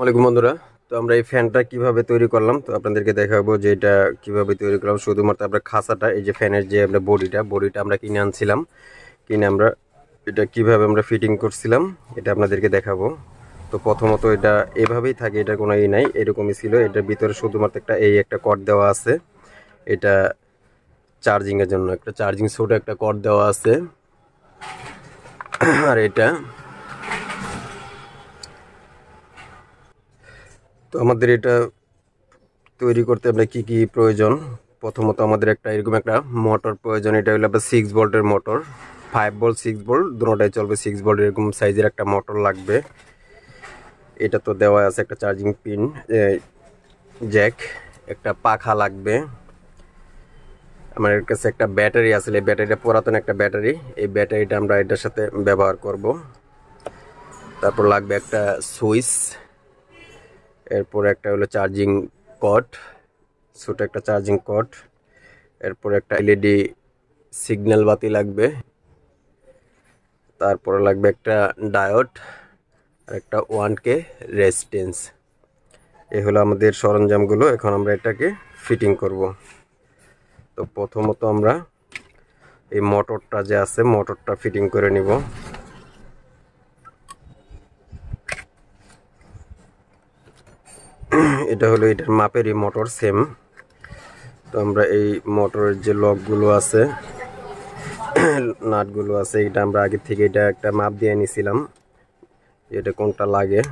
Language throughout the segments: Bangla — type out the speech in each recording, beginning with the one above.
ওয়ালাইকুম বন্ধুরা। তো আমরা এই ফ্যানটা কিভাবে তৈরি করলাম তো আপনাদেরকে দেখাবো যে এটা কিভাবে তৈরি করলাম। শুধুমাত্র আমরা খাঁচাটা, এই যে ফ্যানের যে আমরা বডিটা আমরা কিনে আনছিলাম, কিনে আমরা এটা কিভাবে আমরা ফিটিং করছিলাম এটা আপনাদেরকে দেখাবো। তো প্রথমত এটা এভাবেই থাকে, এটা কোনো নাই, এরকমই ছিল। এটার ভিতরে শুধুমাত্র একটা কর্ড দেওয়া আছে, এটা চার্জিংয়ের জন্য একটা চার্জিং ছোট একটা কর্ড দেওয়া আছে। আর এটা তো আমাদের এটা তৈরি করতে আমরা কি কি প্রয়োজন, প্রথমত আমাদের এরকম একটা মোটর প্রয়োজন। এটা হলো আপনার 6 ভোল্টের মোটর, 5 ভোল্ট 6 ভোল্ট দুটোটাই চলবে। 6 ভোল্ট এরকম সাইজের একটা মোটর লাগবে। এটা তো দেওয়া আছে একটা চার্জিং পিন, জ্যাক, একটা পাখা লাগবে। আমার কাছে একটা ব্যাটারি আছে, এই ব্যাটারিটা পুরাতন একটা ব্যাটারি, এই ব্যাটারিটা আমরা এটার সাথে ব্যবহার করব। তারপর লাগবে একটা সুইচ, এরপর একটা হলো চার্জিং কর্ড, ছোট একটা চার্জিং কর্ড, এরপর একটা এলইডি সিগন্যাল বাতি লাগবে, তারপর লাগবে একটা ডায়োড আর একটা 1K রেজিস্ট্যান্স। এই হলো আমাদের সরঞ্জামগুলো। এখন আমরা এটাকে ফিটিং করব। তো প্রথমত আমরা এই মোটরটা যে আছে, মোটরটা ফিটিং করে নিব। এটা হলো এটার মাপেরই মোটর, সেম। তো আমরা এই মোটরের যে লকগুলো আছে, নাটগুলো আছে, এটা আমরা আগে থেকে এটা একটা মাপ দিয়ে নিছিলাম, এটা কোনটা লাগে।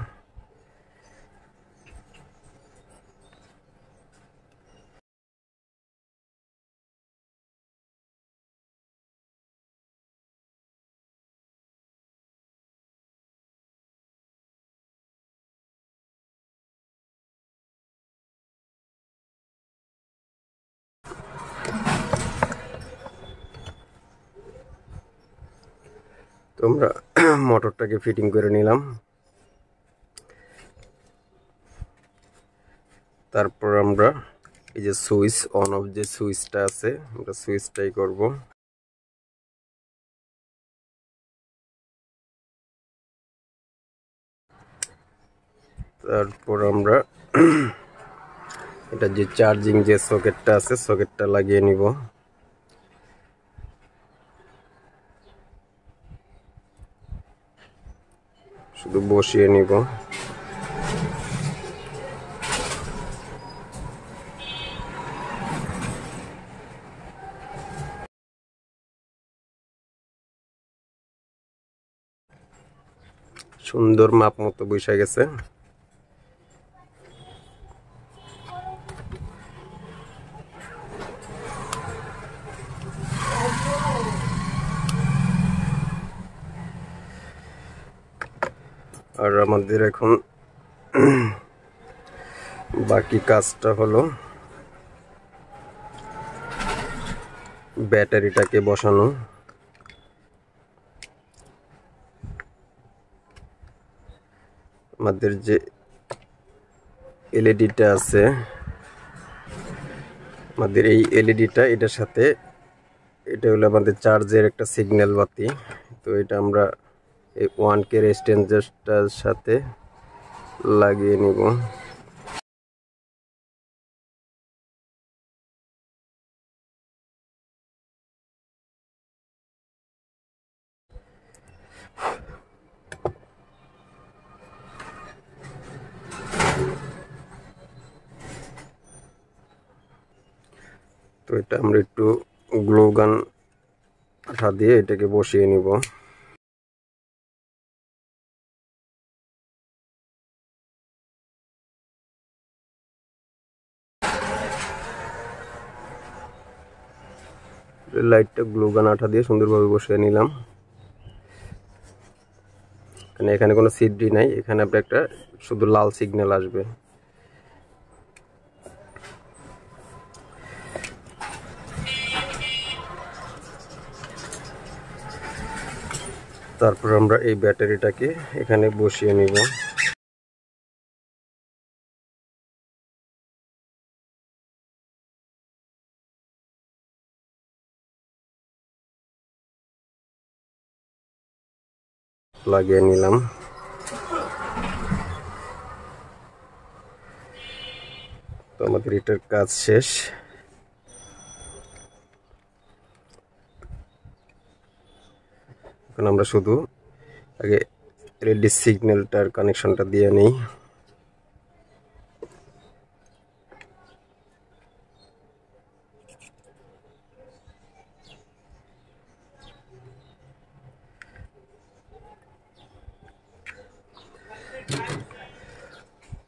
তো আমরা মোটরটাকে ফিটিং করে নিলাম। তারপর আমরা এই যে সুইচ অন অফ যে সুইচটা আছে, আমরা সুইচটাই করব। তারপর আমরা এটা যে চার্জিং যে সকেটটা আছে, সকেটটা লাগিয়ে নিব। শুধু বসিয়ে নিব। সুন্দর মাপ মতো বসে গেছে। আর আমাদের এখন বাকি কাজটা হলো ব্যাটারিটাকে বসানো। আমাদের যে এলইডিটা আছে, আমাদের এই এলইডিটা, এটার সাথে এটা হলো আমাদের চার্জের একটা সিগন্যাল বাতি। তো এটা আমরা এই 1K রেজিস্ট্যান্সটার সাথে লাগিয়ে নিব। তো এটা আমরা একটু গ্লু গান আঠা দিয়ে এটাকে বসিয়ে নিব। লাইটটা গ্লু গান আঠা দিয়ে সুন্দরভাবে বসিয়ে নিলাম। এখানে কোনো সিডি নাই, এখানে আপনার একটা শুধু লাল সিগন্যাল আসবে। তারপর আমরা এই ব্যাটারিটাকে এখানে বসিয়ে নিব। লাগিয়ে নিলাম। তো আমাদের এটার কাজ শেষ। এখন আমরা শুধু আগে এলইডি সিগন্যালটার কানেকশনটা দিয়ে নিই।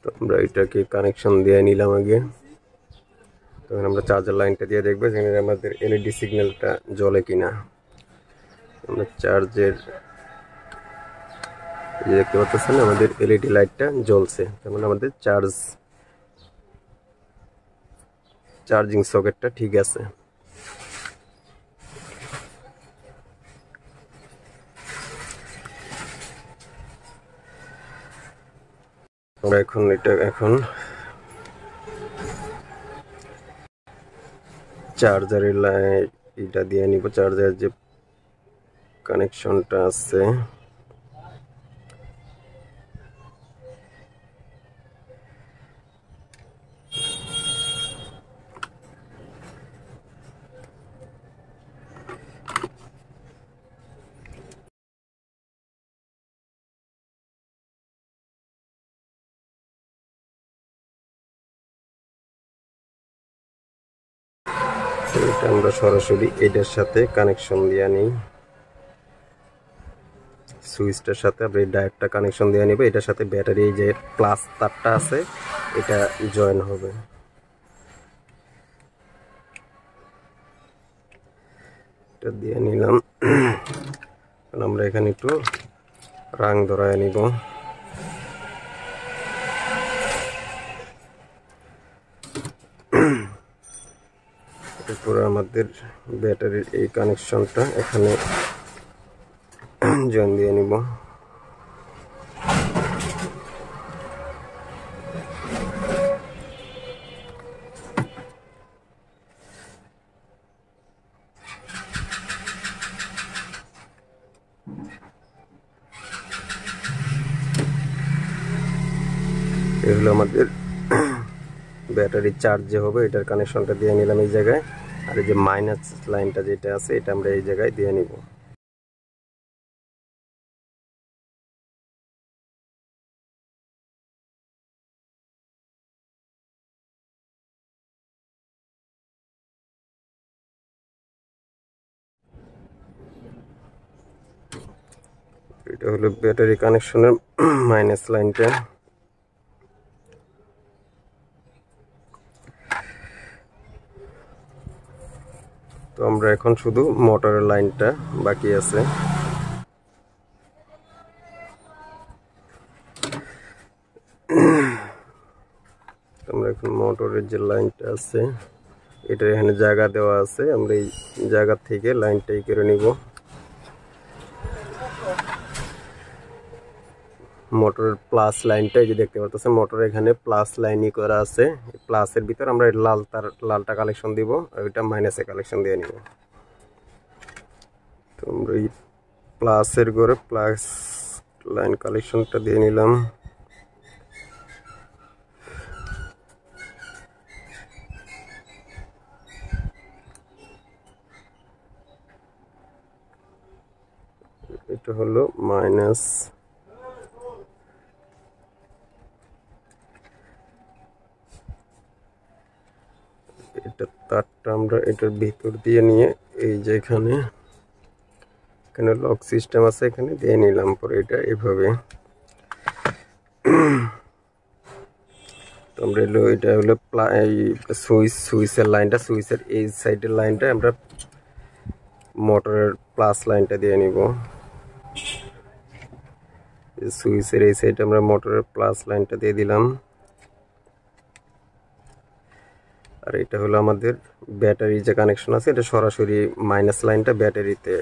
তো আমরা এটাকে কানেকশন দিয়ে নিলাম আগে। তখন আমরা চার্জার লাইনটা দিয়ে দেখবো যেখানে আমাদের এলইডি সিগন্যালটা জ্বলে কিনা। আমরা চার্জের দেখতে পাচ্ছেন আমাদের এলইডি লাইটটা জ্বলছে, তার মানে আমাদের চার্জিং সকেটটা ঠিক আছে। আমরা এখন চার্জারের এটা দিয়ে নিব, চার্জারের যে কানেকশনটা আছে এটা আমরা সরাসরি এটার সাথে কানেকশন দিয়ে নিই। সুইচটার সাথে আমরা এই ডায়োডটা কানেকশন দিয়ে নিব, এটার সাথে ব্যাটারি যে প্লাস তারটা আছে এটা জয়েন হবে। এটা দিয়ে নিলাম। আমরা এখানে একটু রাং ধরায় নিব। এরপর আমাদের ব্যাটারির এই কানেকশনটা এখানে জয়েন দিয়ে নিব। এই হলো আমাদের ব্যাটারি চার্জ যে হবে এটার কানেকশনটা দিয়ে নিলাম এই জায়গায়। আর এই যে মাইনাস লাইনটা যেটা আছে এটা আমরা এই জায়গায় দিয়ে নিব। এটা হলো ব্যাটারি কানেকশনের মাইনাস লাইনটা। তো আমরা এখন শুধু মোটরের লাইনটা বাকি আছে। আমরা এখন মোটরের যে লাইনটা আছে এটা এখানে জায়গা দেওয়া আছে, আমরা এই জায়গা থেকে লাইনটাই কেটে নিব। মোটরের প্লাস লাইনটা এই যে দেখতে পাচ্ছেন, মোটর এখানে প্লাস লাইনই করা আছে। প্লাসের ভিতর আমরা লালটা কালেকশন দিব আর ওইটা মাইনাসে কালেকশন দিয়ে নিব। তো আমরা এই প্লাসের ঘরে প্লাস লাইন কালেকশনটা দিয়ে নিলাম। এটা হলো মাইনাস। এটা তারটা আমরা এটার ভিতর দিয়ে নিয়ে এই যে এখানে লক সিস্টেম আছে এখানে দিয়ে নিলাম। পরে এটা এভাবে তো আমরা এটা হলো সুইচের লাইনটা, সুইচের এই সাইডের লাইনটা আমরা মোটরের প্লাস লাইনটা দিয়ে নিব। সুইচের এই সাইডে আমরা মোটরের প্লাস লাইনটা দিয়ে দিলাম। আর এটা হলো আমাদের ব্যাটারি যে কানেকশন আছে, এটা সরাসরি মাইনাস লাইনটা ব্যাটারিতে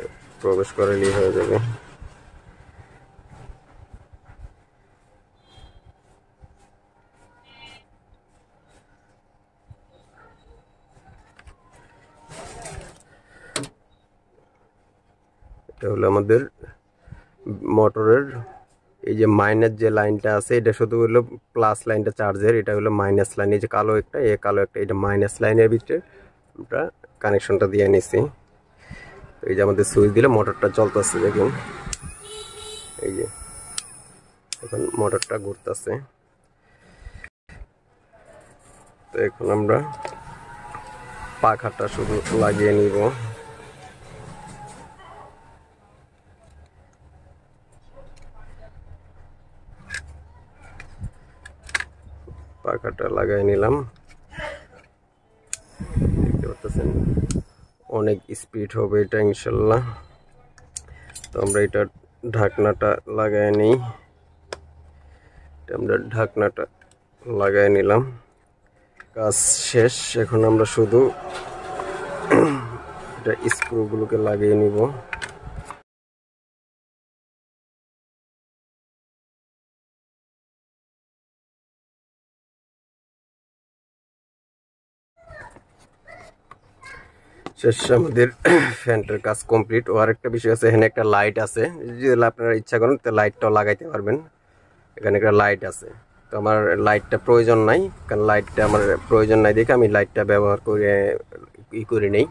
প্রবেশ করালেই হয়ে যাবে। এটা হলো আমাদের মোটরের এই যে মাইনাস যে লাইনটা আছে এটা শুধু হলো প্লাস লাইনটা চার্জের, এটা হলো মাইনাস লাইন। এই যে কালো একটা, কালো একটা, এটা মাইনাস লাইনের ভিতরে আমরা কানেকশনটা দিয়ে নিছি। এই যে আমাদের সুইচ দিলে মোটরটা চলতেছে, দেখুন এই যে এখন মোটরটা ঘুরতেছে। তো এখন আমরা পাখাটা শুধু লাগিয়ে নিব। পাখাটা লাগাই নিলাম, দেখতে পাচ্ছেন অনেক স্পিড হবে এটা ইনশাল্লাহ। তো আমরা এটা ঢাকনাটা লাগাই নিই, আমরা ঢাকনাটা লাগাই নিলাম, কাজ শেষ। এখন আমরা শুধু এটা স্ক্রুগুলোকে লাগিয়ে নিব। শেষ, আমাদের ফ্যানটার কাজ কমপ্লিট। ও আরেকটা বিষয় আছে, এখানে একটা লাইট আছে, যদি আপনারা ইচ্ছা করেন তো লাইটটাও লাগাইতে পারবেন। এখানে একটা লাইট আছে, তো আমার লাইটটা প্রয়োজন নাই, কারণ লাইটটা আমার প্রয়োজন নাই দেখে আমি লাইটটা ব্যবহার করে নেই।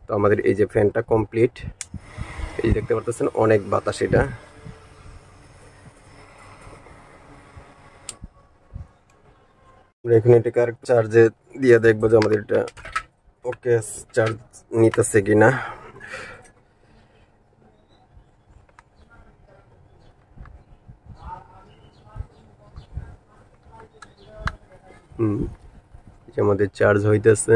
তো আমাদের এই যে ফ্যানটা কমপ্লিট, এই যে দেখতে পাচ্ছেন অনেক বাতাস। এটা এখানে এটাকে আর চার্জে দিয়ে দেখবো যে আমাদের এটা ওকে চার্জ নিতেছে কিনা। আমাদের চার্জ হইতেছে,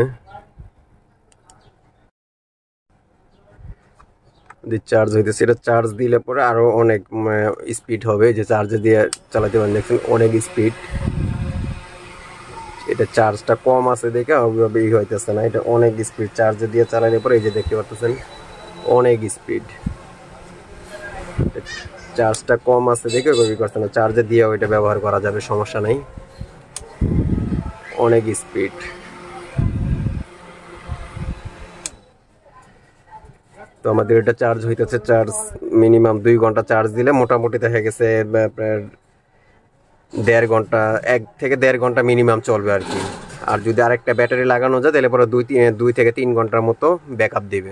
এটা চার্জ দিলে পরে আরো অনেক স্পিড হবে, যে চার্জে দিয়ে চালাতে পারেন। দেখছেন অনেক স্পিড, এটা চার্জটা কম আছে দেখে ওইভাবে হইতেছে না, এটা অনেক স্পিড চার্জে দিয়ে চালানোর পরে এই যে দেখতে পাচ্ছেন অনেক স্পিড। চার্জটা কম আছে দেখে ওইভাবে করছে না, চার্জে দিয়ে ওইটা ব্যবহার করা যাবে, সমস্যা নাই, অনেক স্পিড। তো আমাদের এটা চার্জ হইতেছে, চার্জ মিনিমাম 2 ঘন্টা চার্জ দিলে মোটামুটি দেখা গেছে প্রায় 1.5 ঘন্টা, 1 থেকে 1.5 ঘন্টা মিনিমাম চলবে আর কি। আর যদি আরেকটা ব্যাটারি লাগানো যায় তাহলে পরে 2 থেকে 3 ঘন্টার মতো ব্যাকআপ দিবে।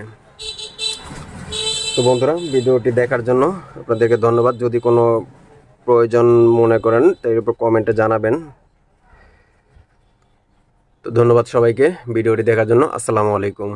তো বন্ধুরা, ভিডিওটি দেখার জন্য আপনাদেরকে ধন্যবাদ। যদি কোনো প্রয়োজন মনে করেন তার উপর কমেন্টে জানাবেন। তো ধন্যবাদ সবাইকে ভিডিওটি দেখার জন্য। আসসালামু আলাইকুম।